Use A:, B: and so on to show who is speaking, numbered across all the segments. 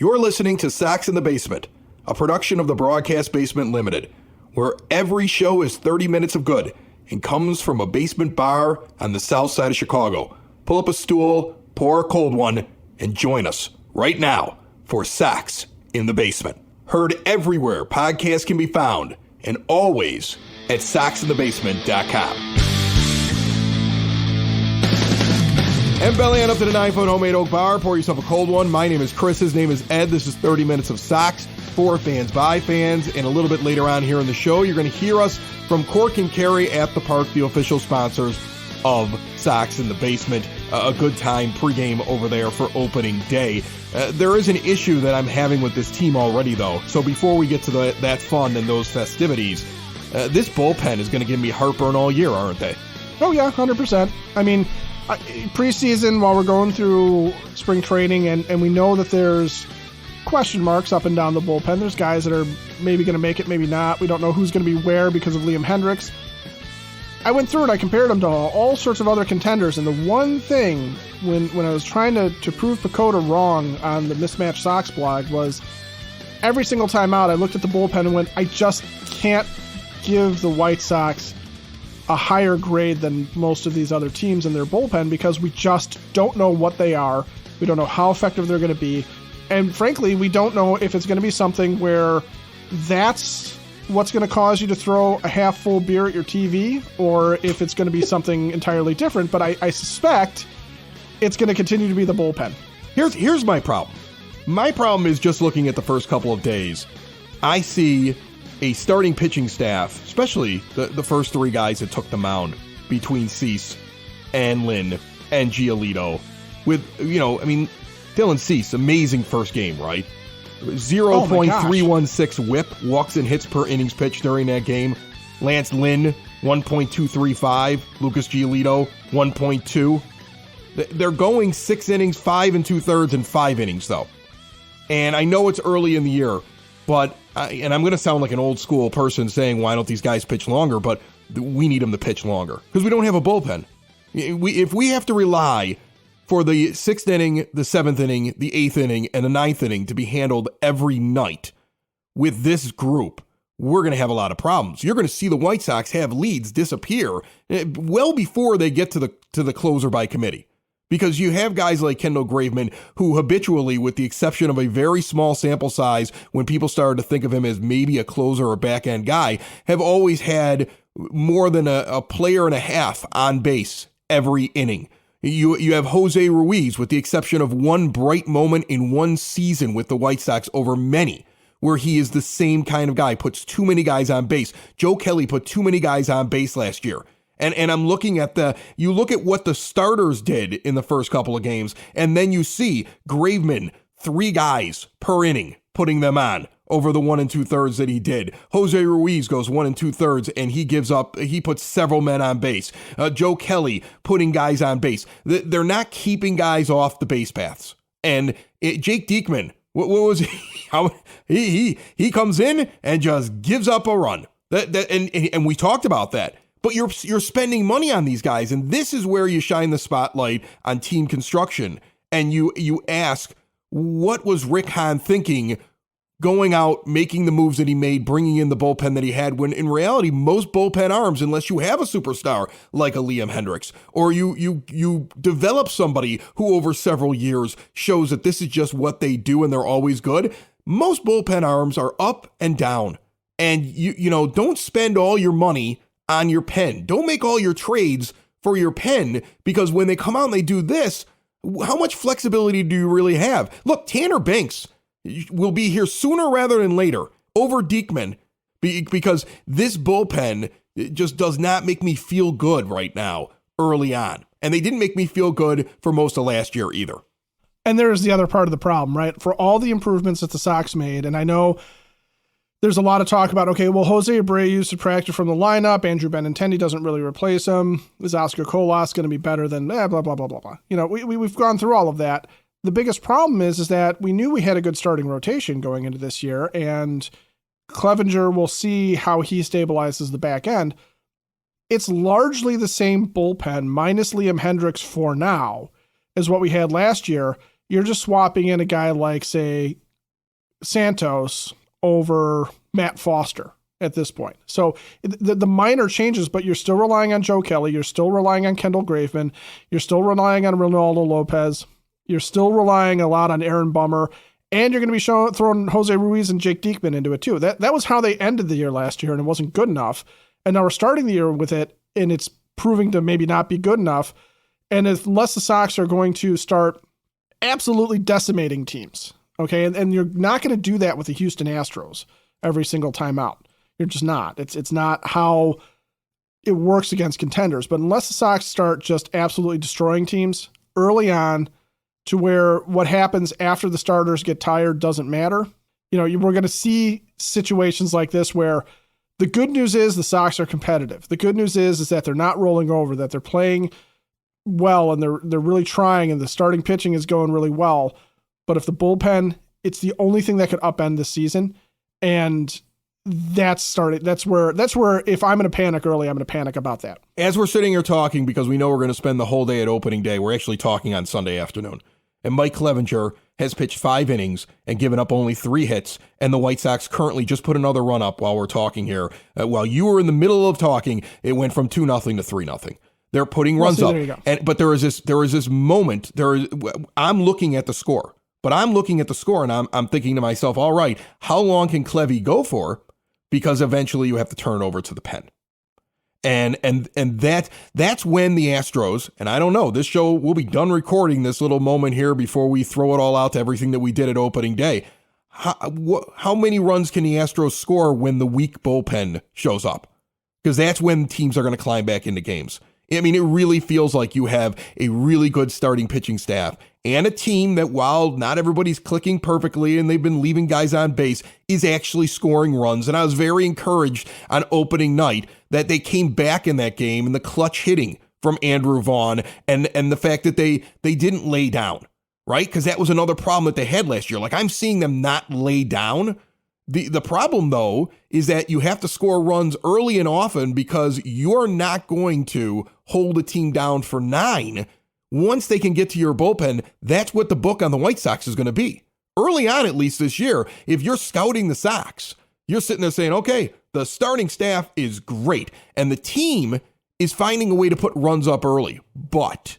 A: You're listening to Sox in the Basement, a production of the Broadcast Basement Limited, where every show is 30 minutes of good and comes from a basement bar on the south side of Chicago. Pull up a stool, pour a cold one, and join us right now for Sox in the Basement. Heard everywhere podcasts can be found, and always at soxinthebasement.com. And belly on up to the 9-foot homemade oak bar. Pour yourself a cold one. My name is Chris. His name is Ed. This is 30 Minutes of Sox for fans, by fans. And a little bit later on here in the show, you're going to hear us from Cork and Kerry at the Park, the official sponsors of Sox in the Basement. A good time pregame over there for opening day. There is an issue that I'm having with this team already, though. So before we get to that fun and those festivities, this bullpen is going to give me heartburn all year, aren't they?
B: Oh, yeah, 100%. I mean, preseason, while we're going through spring training, and we know that there's question marks up and down the bullpen. There's guys that are maybe going to make it, maybe not. We don't know who's going to be where because of Liam Hendricks. I went through it. I compared them to all sorts of other contenders, and the one thing when I was trying to prove Pacoda wrong on the Mismatched Sox blog was every single time out, I looked at the bullpen and went, I just can't give the White Sox a higher grade than most of these other teams in their bullpen because we just don't know what they are. We don't know how effective they're going to be. And frankly, we don't know if it's going to be something where that's what's going to cause you to throw a half full beer at your TV, or if it's going to be something entirely different. But I suspect it's going to continue to be the bullpen.
A: Here's my problem. My problem is just looking at the first couple of days. I see a starting pitching staff, especially the first three guys that took the mound between Cease and Lynn and Giolito with, Dylan Cease, amazing first game, right? 0.316 whip, walks and hits per innings pitched during that game. Lance Lynn, 1.235. Lucas Giolito, 1.2. They're going 6 innings, 5 2/3, and 5 innings, though. And I know it's early in the year, but and I'm going to sound like an old school person saying, why don't these guys pitch longer? But we need them to pitch longer because we don't have a bullpen. If we have to rely for the 6th inning, the 7th inning, the 8th inning, and the 9th inning to be handled every night with this group, we're going to have a lot of problems. You're going to see the White Sox have leads disappear well before they get to the closer by committee. Because you have guys like Kendall Graveman who habitually, with the exception of a very small sample size, when people started to think of him as maybe a closer or back-end guy, have always had more than a player and a half on base every inning. You have Jose Ruiz, with the exception of one bright moment in one season with the White Sox over many, where he is the same kind of guy, puts too many guys on base. Joe Kelly put too many guys on base last year. And I'm looking at you look at what the starters did in the first couple of games, and then you see Graveman, 3 guys per inning, putting them on over the 1 2/3 that he did. Jose Ruiz goes 1 2/3, and he puts several men on base. Joe Kelly putting guys on base. They're not keeping guys off the base paths. And Jake Diekman, what was he? He comes in and just gives up a run. And we talked about that. But you're spending money on these guys, and this is where you shine the spotlight on team construction. And you ask, what was Rick Hahn thinking going out, making the moves that he made, bringing in the bullpen that he had, when in reality, most bullpen arms, unless you have a superstar like a Liam Hendricks, or you develop somebody who over several years shows that this is just what they do and they're always good, most bullpen arms are up and down. And you don't spend all your money on your pen. Don't make all your trades for your pen, because when they come out and they do this, how much flexibility do you really have? Look, Tanner Banks will be here sooner rather than later over Diekman, because this bullpen just does not make me feel good right now early on. And they didn't make me feel good for most of last year either.
B: And there's the other part of the problem, right? For all the improvements that the Sox made, and I know there's a lot of talk about, okay, well, Jose Abreu subtracted from the lineup. Andrew Benintendi doesn't really replace him. Is Oscar Colas going to be better than blah, blah, blah, blah, blah. We've gone through all of that. The biggest problem is that we knew we had a good starting rotation going into this year, and Clevenger, will see how he stabilizes the back end. It's largely the same bullpen, minus Liam Hendricks for now, as what we had last year. You're just swapping in a guy like, say, Santos over Matt Foster at this point. So the minor changes, but you're still relying on Joe Kelly. You're still relying on Kendall Graveman. You're still relying on Ronaldo Lopez. You're still relying a lot on Aaron Bummer. And you're going to be throwing Jose Ruiz and Jake Diekman into it too. That was how they ended the year last year, and it wasn't good enough. And now we're starting the year with it, and it's proving to maybe not be good enough. And unless the Sox are going to start absolutely decimating teams, okay, and you're not going to do that with the Houston Astros every single time out. You're just not. It's not how it works against contenders. But unless the Sox start just absolutely destroying teams early on, to where what happens after the starters get tired doesn't matter. We're going to see situations like this where the good news is the Sox are competitive. The good news is that they're not rolling over, that they're playing well, and they're really trying, and the starting pitching is going really well. But if the bullpen, it's the only thing that could upend this season. And that's where if I'm going to panic early, I'm going to panic about that.
A: As we're sitting here talking, because we know we're going to spend the whole day at opening day, we're actually talking on Sunday afternoon. And Mike Clevenger has pitched 5 innings and given up only 3 hits. And the White Sox currently just put another run up while we're talking here. While you were in the middle of talking, it went from 2-0 to 3-0. They're putting runs up. But there is this moment. I'm looking at the score. But I'm looking at the score and I'm thinking to myself, all right, how long can Clevy go for? Because eventually you have to turn it over to the pen. And that's when the Astros, and I don't know, this show will be done recording this little moment here before we throw it all out to everything that we did at opening day. How many runs can the Astros score when the weak bullpen shows up? Because that's when teams are going to climb back into games. I mean, it really feels like you have a really good starting pitching staff and a team that, while not everybody's clicking perfectly and they've been leaving guys on base, is actually scoring runs. And I was very encouraged on opening night that they came back in that game and the clutch hitting from Andrew Vaughn and the fact that they didn't lay down, right? Because that was another problem that they had last year. Like, I'm seeing them not lay down. The problem, though, is that you have to score runs early and often because you're not going to hold a team down for 9. Once they can get to your bullpen, that's what the book on the White Sox is going to be. Early on, at least this year, if you're scouting the Sox, you're sitting there saying, okay, the starting staff is great, and the team is finding a way to put runs up early, but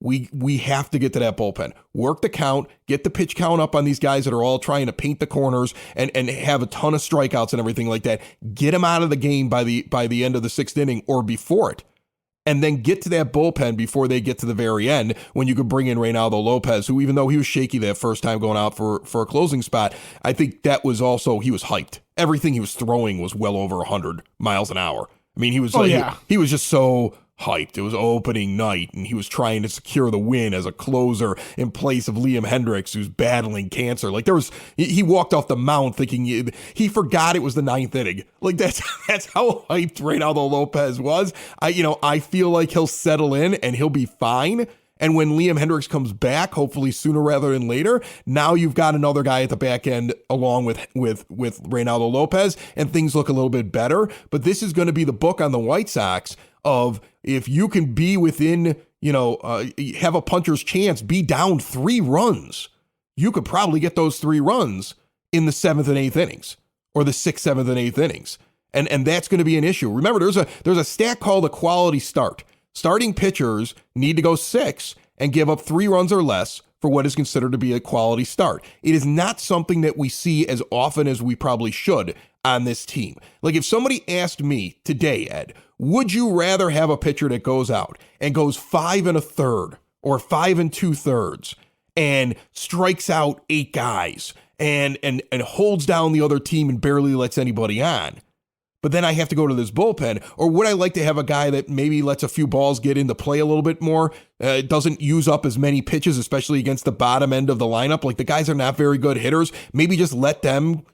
A: we have to get to that bullpen, work the count, get the pitch count up on these guys that are all trying to paint the corners and have a ton of strikeouts and everything like that. Get them out of the game by the end of the 6th inning or before it. And then get to that bullpen before they get to the very end when you could bring in Reynaldo Lopez, who, even though he was shaky that first time going out for a closing spot, I think that was also, he was hyped. Everything he was throwing was well over 100 miles an hour. I mean, he was he was just so hyped. It was opening night, and he was trying to secure the win as a closer in place of Liam Hendricks, who's battling cancer. Like, he walked off the mound thinking he forgot it was the 9th inning. Like, that's how hyped Reynaldo Lopez was. I feel like he'll settle in and he'll be fine. And when Liam Hendricks comes back, hopefully sooner rather than later, now you've got another guy at the back end along with Reynaldo Lopez, and things look a little bit better. But this is going to be the book on the White Sox of, if you can be within, have a puncher's chance, be down 3 runs, you could probably get those 3 runs in the 7th and 8th innings, or the 6th, 7th, and 8th innings. And that's going to be an issue. Remember, there's a stat called a quality start. Starting pitchers need to go 6 and give up 3 runs or less for what is considered to be a quality start. It is not something that we see as often as we probably should on this team. Like, if somebody asked me today, Ed, would you rather have a pitcher that goes out and goes 5 1/3 or 5 2/3 and strikes out 8 guys and holds down the other team and barely lets anybody on, but then I have to go to this bullpen? Or would I like to have a guy that maybe lets a few balls get into play a little bit more, doesn't use up as many pitches, especially against the bottom end of the lineup? Like, the guys are not very good hitters. Maybe just let them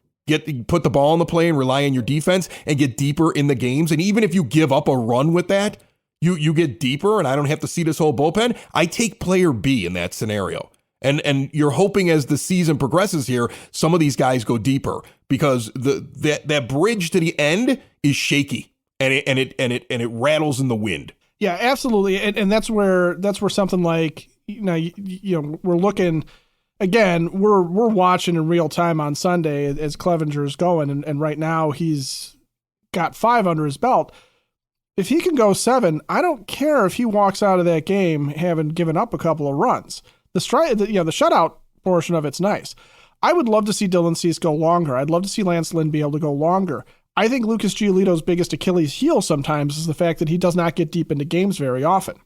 A: put the ball in the play and rely on your defense and get deeper in the games. And even if you give up a run with that, you get deeper and I don't have to see this whole bullpen. I take player B in that scenario. And you're hoping as the season progresses here, some of these guys go deeper, because that bridge to the end is shaky and it rattles in the wind.
B: Yeah, absolutely. And that's where something like, we're looking again, we're watching in real time on Sunday as Clevenger's going, and right now he's got 5 under his belt. If he can go 7, I don't care if he walks out of that game having given up a couple of runs. The shutout portion of it's nice. I would love to see Dylan Cease go longer. I'd love to see Lance Lynn be able to go longer. I think Lucas Giolito's biggest Achilles heel sometimes is the fact that he does not get deep into games very often.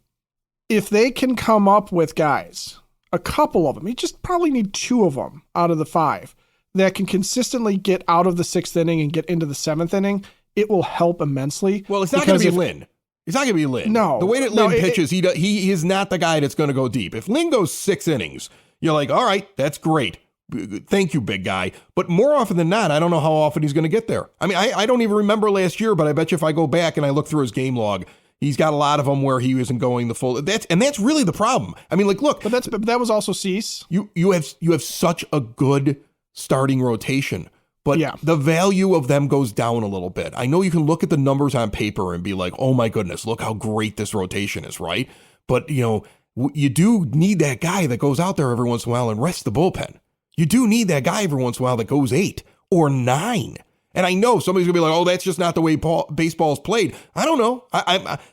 B: If they can come up with guys, a couple of them, you just probably need 2 of them out of the 5 that can consistently get out of the 6th inning and get into the 7th inning, it will help immensely.
A: Well, it's not going to be Lynn. It's not going to be Lynn.
B: No.
A: The way that Lynn pitches, he is not the guy that's going to go deep. If Lynn goes 6 innings, you're like, all right, that's great. Thank you, big guy. But more often than not, I don't know how often he's going to get there. I mean, I don't even remember last year, but I bet you if I go back and I look through his game log, he's got a lot of them where he isn't going the full. That's really the problem. I mean, like, look.
B: But that was also Cease.
A: You have such a good starting rotation. But the value of them goes down a little bit. I know you can look at the numbers on paper and be like, oh my goodness, look how great this rotation is, right? But, you do need that guy that goes out there every once in a while and rests the bullpen. You do need that guy every once in a while that goes 8 or 9. And I know somebody's going to be like, oh, that's just not the way baseball's played. I don't know.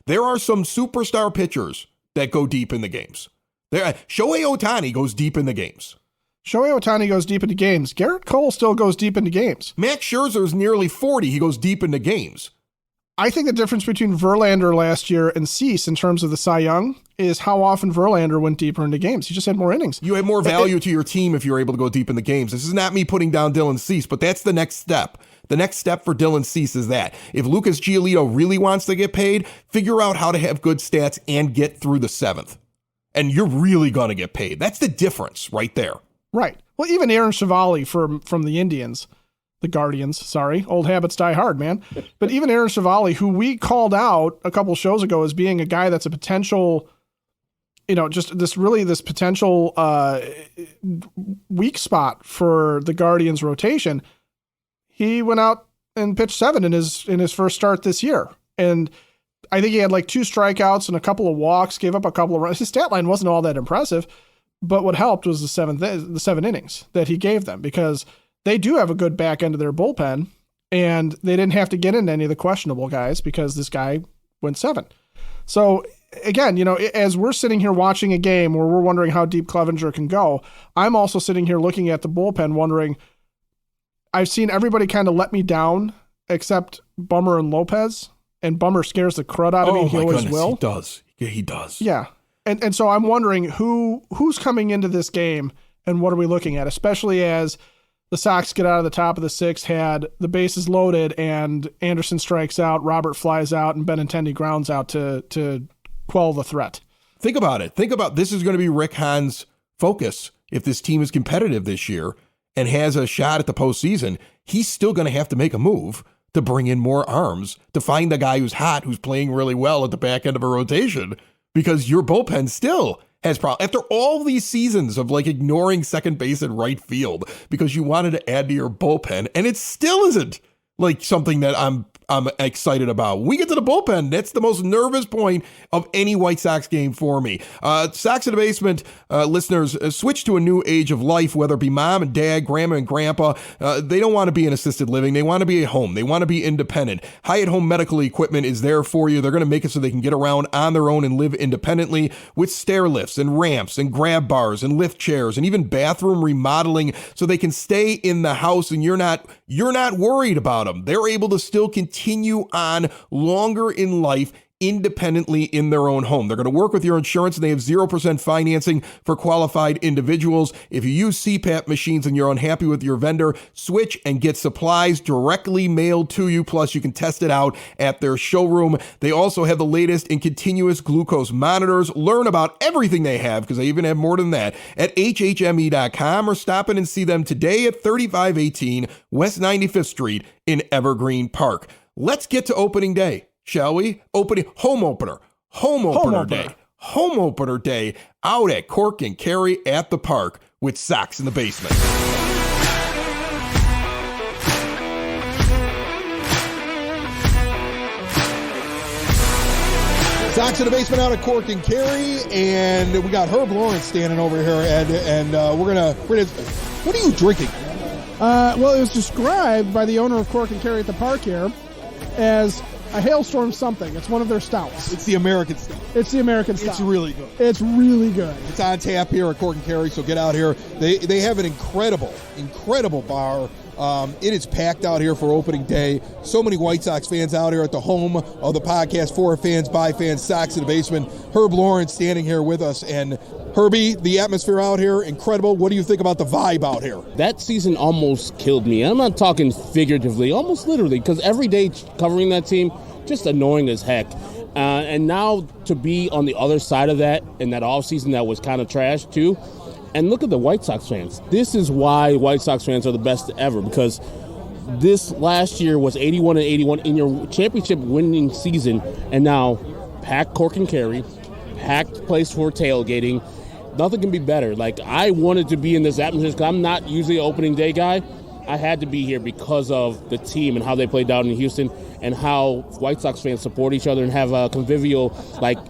A: There are some superstar pitchers that go deep in the games. Shohei Ohtani goes deep in the games.
B: Shohei Ohtani goes deep into games. Garrett Cole still goes deep into games.
A: Max Scherzer is nearly 40. He goes deep into games.
B: I think the difference between Verlander last year and Cease in terms of the Cy Young is how often Verlander went deeper into games. He just had more innings.
A: You have more value to your team if you're able to go deep in the games. This is not me putting down Dylan Cease, but that's the next step. The next step for Dylan Cease is that if Lucas Giolito really wants to get paid, figure out how to have good stats and get through the 7th. And you're really going to get paid. That's the difference right there.
B: Right. Well, even Aaron Chevali from the Indians, the Guardians, sorry, old habits die hard, man. But even Aaron Chevali, who we called out a couple shows ago as being a guy that's a potential, just this potential weak spot for the Guardians rotation, he went out and pitched 7 in his first start this year. And I think he had like 2 strikeouts and a couple of walks, gave up a couple of runs. His stat line wasn't all that impressive. But what helped was the 7 innings that he gave them, because they do have a good back end of their bullpen, and they didn't have to get into any of the questionable guys because this guy went 7. So again, as we're sitting here watching a game where we're wondering how deep Clevenger can go, I'm also sitting here looking at the bullpen wondering, I've seen everybody kind of let me down except Bummer and Lopez, and Bummer scares the crud out of me. He always will.
A: He does. Yeah, he does.
B: Yeah. And so I'm wondering who's coming into this game and what are we looking at, especially as the Sox get out of the top of the 6th, had the bases loaded, and Anderson strikes out, Robert flies out, and Benintendi grounds out to quell the threat.
A: Think about it. This is going to be Rick Hahn's focus. If this team is competitive this year and has a shot at the postseason, he's still going to have to make a move to bring in more arms, to find the guy who's hot, who's playing really well at the back end of a rotation. Because your bullpen still has problems. After all these seasons of like ignoring second base and right field because you wanted to add to your bullpen, and it still isn't like something that I'm excited about. When we get to the bullpen, that's the most nervous point of any White Sox game for me. Sox in the Basement listeners, switch to a new age of life, whether it be mom and dad, grandma and grandpa. They don't want to be in assisted living. They want to be at home. They want to be independent. Hyatt Home Medical Equipment is there for you. They're going to make it so they can get around on their own and live independently with stair lifts and ramps and grab bars and lift chairs and even bathroom remodeling so they can stay in the house and you're not worried about them. They're able to still continue on longer in life independently in their own home. They're going to work with your insurance, and they have 0% financing for qualified individuals. If you use CPAP machines and you're unhappy with your vendor, switch and get supplies directly mailed to you. Plus, you can test it out at their showroom. They also have the latest in continuous glucose monitors. Learn about everything they have, because they even have more than that, at hhme.com, or stop in and see them today at 3518 West 95th Street in Evergreen Park. Let's get to opening day, shall we? Home opener day out at Cork and Kerry at the Park with Sox in the Basement. Sox in the basement out of Cork and Kerry, and we got Herb Lawrence standing over here, Ed, and we're gonna. What are you drinking?
B: Well, it was described by the owner of Cork and Kerry at the Park here as a hailstorm something. It's one of their stouts.
A: It's the American stout.
B: It's the American stout.
A: It's really good.
B: It's really good.
A: It's on tap here at Cork and Kerry, so get out here. They have an incredible bar. It is packed out here for opening day. So many White Sox fans out here at the home of the podcast, for fans, by fans, Sox in the basement. Herb Lawrence standing here with us. And Herbie, the atmosphere out here, incredible. What do you think about the vibe out here?
C: That season almost killed me. I'm not talking figuratively, almost literally, because every day covering that team, just annoying as heck. And now to be on the other side of that, in that offseason that was kind of trash too. And look at the White Sox fans. This is why White Sox fans are the best ever, because this last year was 81-81 in your championship winning season, and now packed Cork and Kerry, packed place for tailgating. Nothing can be better. Like, I wanted to be in this atmosphere because I'm not usually an opening day guy. I had to be here because of the team and how they played down in Houston, and how White Sox fans support each other and have convivial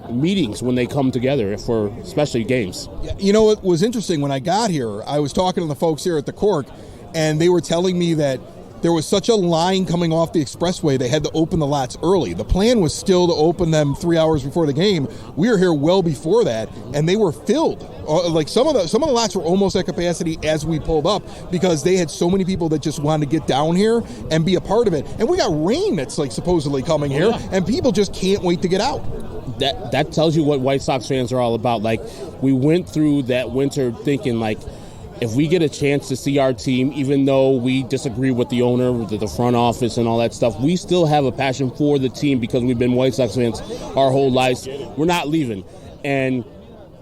C: meetings when they come together for especially games.
A: Yeah, you know, it was interesting when I got here. I was talking to the folks here at the Cork, and they were telling me that there was such a line coming off the expressway, they had to open the lots early. The plan was still to open them 3 hours before the game. We were here well before that, and they were filled. Some of the lots were almost at capacity as we pulled up, because they had so many people that just wanted to get down here and be a part of it. And we got rain that's supposedly coming here, and people just can't wait to get out.
C: That tells you what White Sox fans are all about. We went through that winter thinking if we get a chance to see our team, even though we disagree with the owner, with the front office and all that stuff, we still have a passion for the team because we've been White Sox fans our whole lives. We're not leaving. And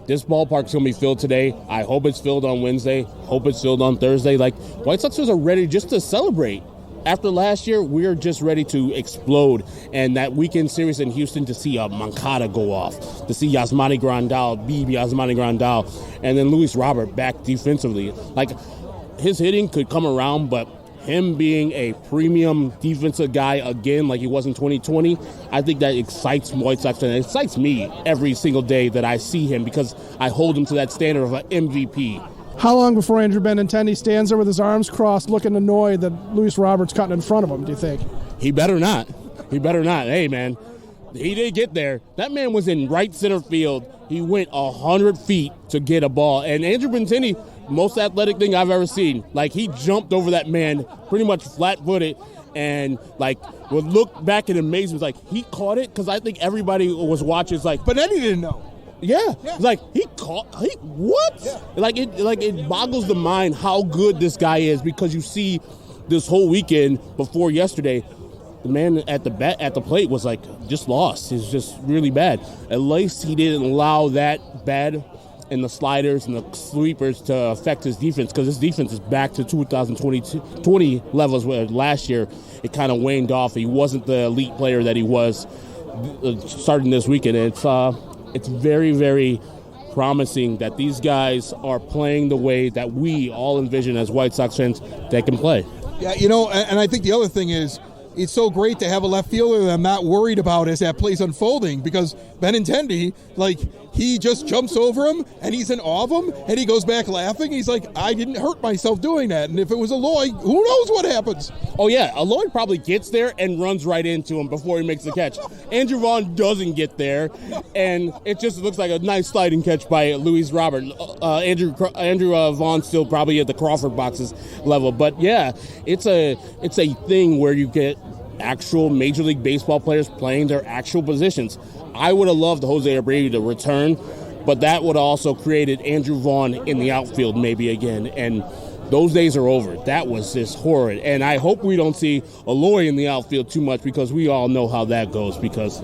C: this ballpark's going to be filled today. I hope it's filled on Wednesday. Hope it's filled on Thursday. White Sox fans are ready just to celebrate. After last year, we're just ready to explode. And that weekend series in Houston, to see a Moncada go off, to see Yasmani Grandal be Yasmani Grandal, and then Luis Robert back defensively. His hitting could come around, but him being a premium defensive guy again like he was in 2020, I think that excites White Sox fans. It excites me every single day that I see him, because I hold him to that standard of an MVP.
B: How long before Andrew Benintendi stands there with his arms crossed looking annoyed that Luis Robert's cutting in front of him, do you think?
C: He better not. Hey, man, he did get there. That man was in right center field. He went 100 feet to get a ball. And Andrew Benintendi, most athletic thing I've ever seen. He jumped over that man pretty much flat-footed, and would look back in amazement. He caught it, because I think everybody was watching.
A: But then he didn't know.
C: Yeah. What? Yeah. It boggles the mind how good this guy is, because you see this whole weekend before yesterday, the man at the plate was just lost. It's just really bad. At least he didn't allow that bad and the sliders and the sweepers to affect his defense, because his defense is back to 2020 levels, where last year it kind of waned off. He wasn't the elite player that he was starting this weekend. It's very, very promising that these guys are playing the way that we all envision as White Sox fans they can play.
A: Yeah, and I think the other thing is, it's so great to have a left fielder that I'm not worried about as that play's unfolding, because Benintendi, he just jumps over him, and he's in awe of him, and he goes back laughing. He's like, I didn't hurt myself doing that. And if it was Eloy, who knows what happens?
C: Oh, yeah. Eloy probably gets there and runs right into him before he makes the catch. Andrew Vaughn doesn't get there, and it just looks like a nice sliding catch by Luis Robert. Andrew Vaughn still probably at the Crawford boxes level. But, yeah, it's a thing where you get actual Major League Baseball players playing their actual positions. I would have loved Jose Abreu to return, but that would have also created Andrew Vaughn in the outfield maybe again, and those days are over. That was just horrid, and I hope we don't see Eloy in the outfield too much, because we all know how that goes, because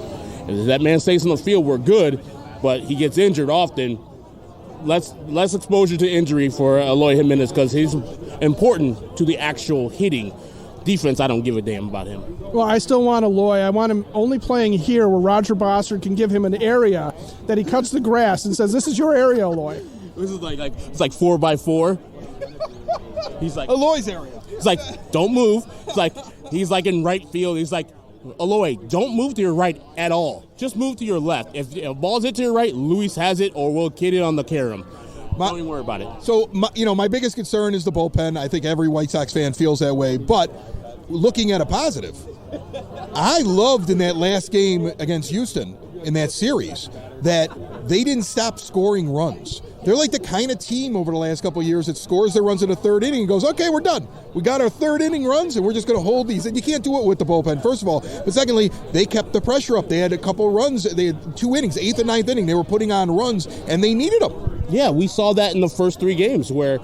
C: if that man stays on the field, we're good, but he gets injured often. Less exposure to injury for Eloy Jimenez, because he's important to the actual hitting. Defense, I don't give a damn about him.
B: Well, I still want Eloy. I want him only playing here where Roger Bossard can give him an area that he cuts the grass and says, this is your area, Eloy.
C: This is it's 4x4. He's
A: Eloy's area.
C: It's don't move. It's he's in right field. He's Aloy, don't move to your right at all. Just move to your left. If a ball's hit to your right, Luis has it, or we'll kid it on the carom. Don't even worry about it.
D: So, my biggest concern is the bullpen. I think every White Sox fan feels that way. But looking at a positive, I loved in that last game against Houston in that series that they didn't stop scoring runs. They're like the kind of team over the last couple of years that scores their runs in the third inning and goes, okay, we're done. We got our third inning runs, and we're just going to hold these. And you can't do it with the bullpen, first of all. But secondly, they kept the pressure up. They had a couple runs. They had 2 innings, 8th and 9th inning. They were putting on runs, and they needed them.
C: Yeah, we saw that in the first 3 games where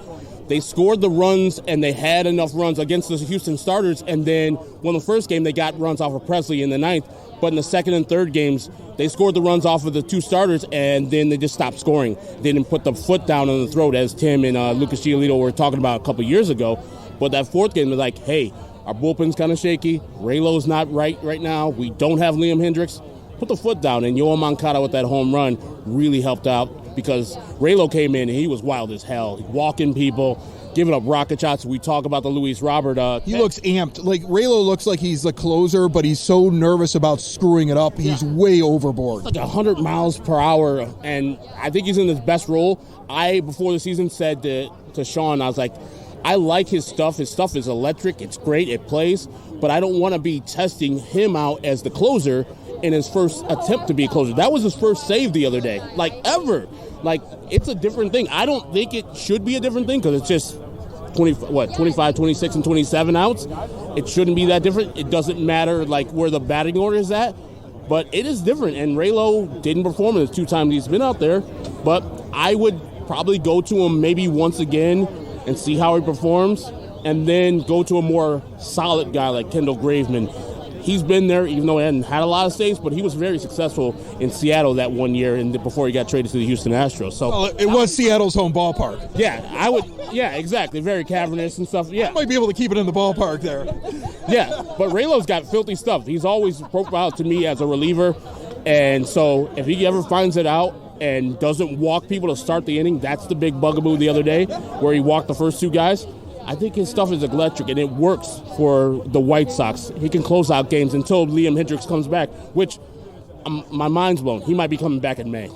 C: they scored the runs and they had enough runs against the Houston starters. And then, the first game, they got runs off of Presley in the 9th. But in the second and third games, they scored the runs off of the 2 starters, and then they just stopped scoring. They didn't put the foot down on the throat, as Tim and Lucas Giolito were talking about a couple years ago. But that 4th game, they're like, hey, our bullpen's kind of shaky. Raylo's not right now. We don't have Liam Hendricks. Put the foot down. And Yoel Moncada with that home run really helped out because Raylo came in and he was wild as hell. Walking people, giving up rocket shots. We talk about the Luis Robert.
D: He looks amped. Like, Raylo looks like he's the closer, but he's so nervous about screwing it up. He's way overboard.
C: Like 100 miles per hour, and I think he's in his best role. Before the season, said to Sean, I was like, I like his stuff. His stuff is electric. It's great. It plays. But I don't want to be testing him out as the closer in his first attempt to be a closer. That was his first save the other day, ever. It's a different thing. I don't think it should be a different thing because it's just 25, 26, and 27 outs. It shouldn't be that different. It doesn't matter where the batting order is at, but it is different. And Raylo didn't perform in the 2 times he's been out there, but I would probably go to him maybe once again and see how he performs, and then go to a more solid guy like Kendall Graveman. He's been there, even though he hadn't had a lot of saves, but he was very successful in Seattle that one year and before he got traded to the Houston Astros. So
D: it was Seattle's home ballpark.
C: Yeah, I would. Yeah, exactly. Very cavernous and stuff. Yeah,
D: I might be able to keep it in the ballpark there.
C: Yeah, but Raylo's got filthy stuff. He's always profiled to me as a reliever, and so if he ever finds it out and doesn't walk people to start the inning, that's the big bugaboo the other day where he walked the first 2 guys. I think his stuff is electric, and it works for the White Sox. He can close out games until Liam Hendricks comes back, which my mind's blown. He might be coming back in May.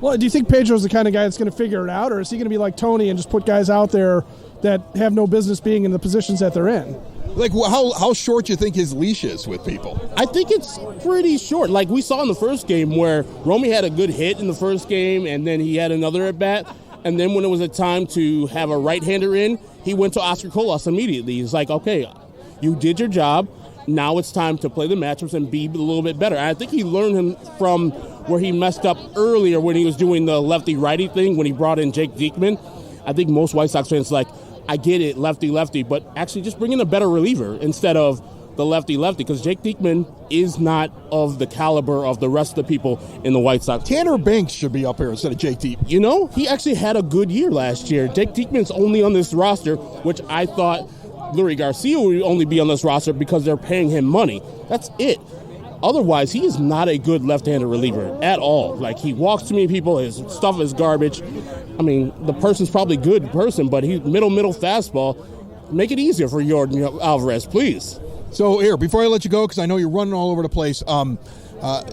B: Well, do you think Pedro's the kind of guy that's going to figure it out, or is he going to be like Tony and just put guys out there that have no business being in the positions that they're in?
D: How short do you think his leash is with people?
C: I think it's pretty short. Like we saw in the first game where Romy had a good hit in the first game, and then he had another at-bat. And then when it was a time to have a right-hander in, he went to Oscar Colas immediately. He's like, okay, you did your job. Now it's time to play the matchups and be a little bit better. And I think he learned him from where he messed up earlier when he was doing the lefty-righty thing when he brought in Jake Diekman. I think most White Sox fans I get it, lefty-lefty, but actually just bring in a better reliever instead of the lefty-lefty, because Jake Diekman is not of the caliber of the rest of the people in the White Sox.
D: Tanner Banks should be up here instead of Jake Diekman.
C: He actually had a good year last year. Jake Diekman's only on this roster, which I thought Lurie Garcia would only be on this roster because they're paying him money. That's it. Otherwise, he is not a good left-handed reliever at all. He walks too many people. His stuff is garbage. I mean, the person's probably a good person, but he's middle fastball. Make it easier for Jordan Alvarez, please.
D: So here, before I let you go, because I know you're running all over the place,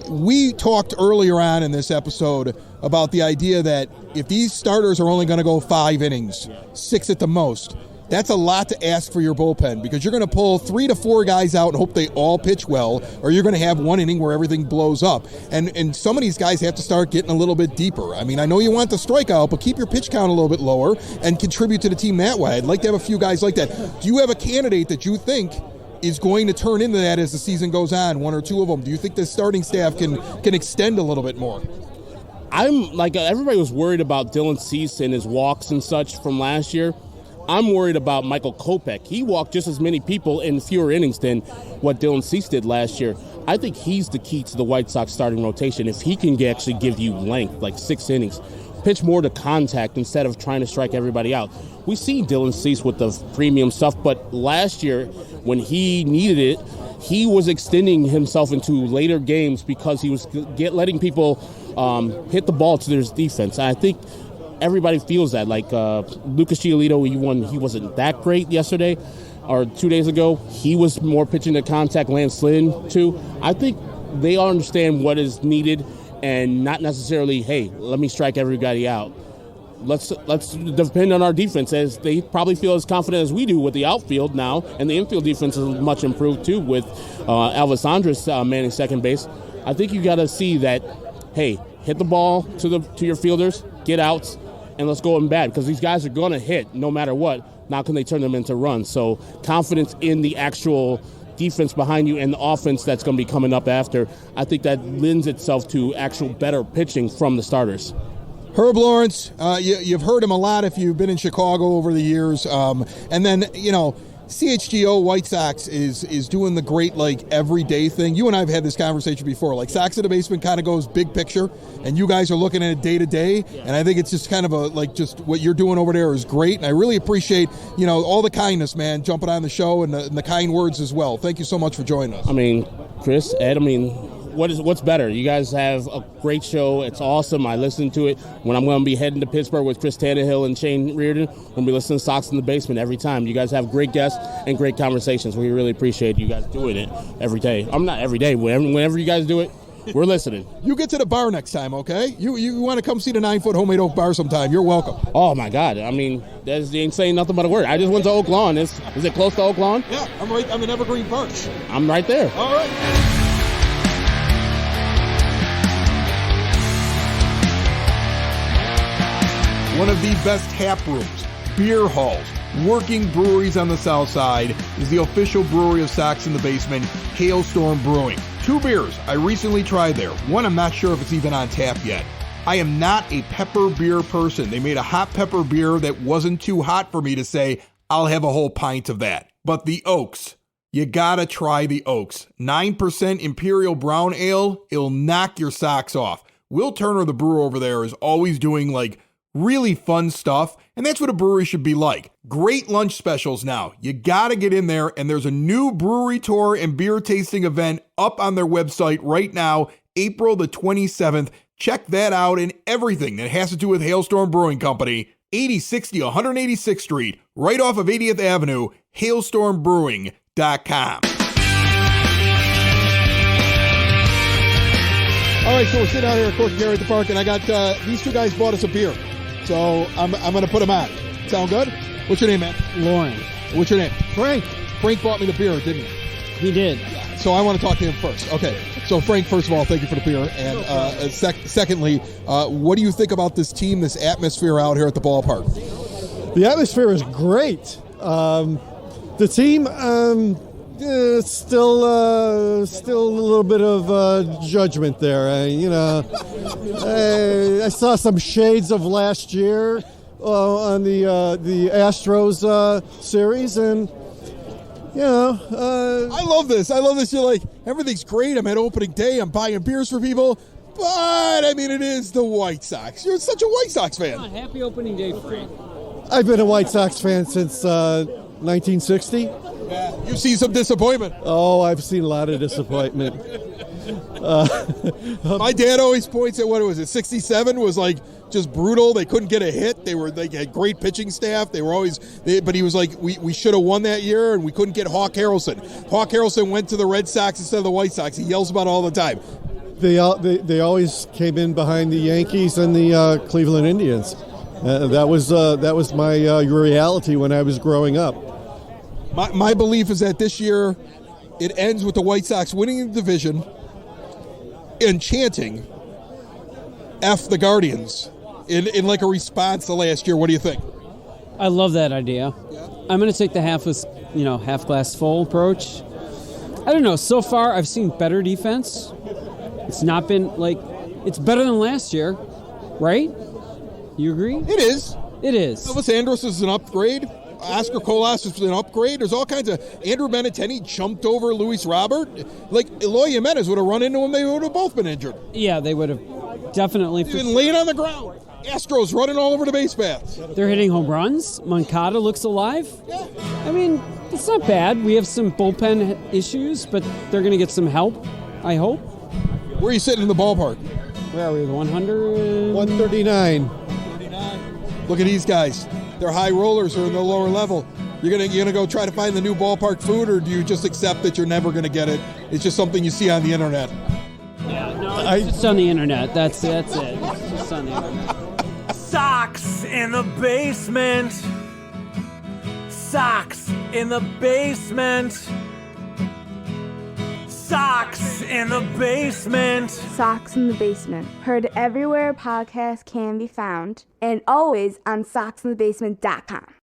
D: we talked earlier on in this episode about the idea that if these starters are only going to go 5 innings, 6 at the most, that's a lot to ask for your bullpen, because you're going to pull 3 to 4 guys out and hope they all pitch well, or you're going to have 1 inning where everything blows up. And some of these guys have to start getting a little bit deeper. I mean, I know you want the strikeout, but keep your pitch count a little bit lower and contribute to the team that way. I'd like to have a few guys like that. Do you have a candidate that you think is going to turn into that as the season goes on, 1 or 2 of them? Do you think the starting staff can extend a little bit more?
C: I'm everybody was worried about Dylan Cease and his walks and such from last year. I'm worried about Michael Kopech. He walked just as many people in fewer innings than what Dylan Cease did last year. I think he's the key to the White Sox starting rotation. If he can actually give you length, 6 innings, pitch more to contact instead of trying to strike everybody out. We see Dylan Cease with the premium stuff, but last year when he needed it, he was extending himself into later games because he was letting people hit the ball to their defense. I think everybody feels that. Lucas Giolito, he wasn't that great yesterday. or 2 days ago, he was more pitching to contact Lance Lynn too. I think they understand what is needed and not necessarily, hey, let me strike everybody out. Let's depend on our defense, as they probably feel as confident as we do with the outfield now, and the infield defense is much improved too with Elvis Andrus manning second base. I think you got to see that, hey, hit the ball to your fielders, get outs, and let's go in bad, because these guys are going to hit no matter what. Now can they turn them into runs? So confidence in the actual defense behind you and the offense that's going to be coming up after, I think that lends itself to actual better pitching from the starters.
D: Herb Lawrence, you've heard him a lot if you've been in Chicago over the years. And then, CHGO White Sox is doing the great, everyday thing. You and I have had this conversation before. Sox in the Basement kind of goes big picture, and you guys are looking at it day to day. And I think it's just kind of just what you're doing over there is great. And I really appreciate, all the kindness, man, jumping on the show and the kind words as well. Thank you so much for joining us.
C: I mean, Chris, Ed, what's better? You guys have a great show. It's awesome. I listen to it when I'm going to be heading to Pittsburgh with Chris Tannehill and Shane Reardon. I'm going to be listening to Sox in the Basement every time. You guys have great guests and great conversations. We really appreciate you guys doing it every day. I'm not every day. Whenever you guys do it, we're listening.
D: You get to the bar next time, okay? You want to come see the 9-foot homemade oak bar sometime. You're welcome.
C: Oh, my God. I mean, you ain't saying nothing but a word. I just went to Oak Lawn. Is it close to Oak Lawn?
D: Yeah, I'm in Evergreen Park.
C: I'm right there.
D: All right.
A: One of the best tap rooms, beer halls, working breweries on the South Side is the official brewery of Sox in the Basement, Hailstorm Brewing. 2 beers I recently tried there. One I'm not sure if it's even on tap yet. I am not a pepper beer person. They made a hot pepper beer that wasn't too hot for me to say, I'll have a whole pint of that. But the Oaks, you gotta try the Oaks. 9% Imperial Brown Ale, it'll knock your socks off. Will Turner, the brewer over there, is always doing really fun stuff, and that's what a brewery should be like. Great lunch specials now. You gotta get in there, and there's a new brewery tour and beer tasting event up on their website right now, April the 27th. Check that out and everything that has to do with Hailstorm Brewing Company, 8060 186th Street, right off of 80th Avenue, hailstormbrewing.com.
D: All right, so we're sitting out here at Kerry At The Park, and I got these 2 guys bought us a beer. So I'm going to put them on. Sound good? What's your name, man?
E: Lauren.
D: What's your name?
E: Frank.
D: Frank bought me the beer, didn't he?
E: He did.
D: So I want to talk to him first. Okay. So Frank, first of all, thank you for the beer. And secondly, what do you think about this team, this atmosphere out here at the ballpark?
E: The atmosphere is great. The team, still a little bit of judgment there. I saw some shades of last year on the Astros series, and
D: I love this. You're like, everything's great. I'm at opening day. I'm buying beers for people. But, it is the White Sox. You're such a White Sox fan.
E: Happy opening day, Frank. I've been a White Sox fan since 1960.
D: Yeah, you've seen some disappointment.
E: Oh, I've seen a lot of disappointment.
D: My dad always points at, what was it, 67 was just brutal. They couldn't get a hit. They had great pitching staff. But he was like, we should have won that year, and we couldn't get Hawk Harrelson. Hawk Harrelson went to the Red Sox instead of the White Sox. He yells about it all the time.
E: They always came in behind the Yankees and the Cleveland Indians. That was my reality when I was growing up.
D: My belief is that this year it ends with the White Sox winning the division and chanting F the Guardians in a response to last year. What do you think?
F: I love that idea.
D: Yeah.
F: I'm going to take the half glass full approach. I don't know. So far, I've seen better defense. It's not been it's better than last year, right? You agree?
D: It is.
F: It is.
D: Elvis Andrus is an upgrade. Oscar Colas is an upgrade. There's all kinds of... Andrew Benintendi jumped over Luis Robert. Eloy Jimenez would have run into him. They would have both been injured.
F: Yeah, they would have definitely...
D: They've been laying on the ground. Astros running all over the base paths.
F: They're hitting home runs. Moncada looks alive.
D: Yeah.
F: It's not bad. We have some bullpen issues, but they're going to get some help, I hope.
D: Where are you sitting in the ballpark?
F: Where are we, 100?
E: 139.
D: Look at these guys. Their high rollers are in the lower level. You're gonna go try to find the new ballpark food, or do you just accept that you're never gonna get it? It's just something you see on the internet.
F: Yeah, no, it's just on the internet. That's it. It's just on the internet.
G: Sox in the basement. Sox in the basement. Sox in the basement.
H: Sox in the Basement. Heard everywhere podcasts can be found, and always on soxinthebasement.com.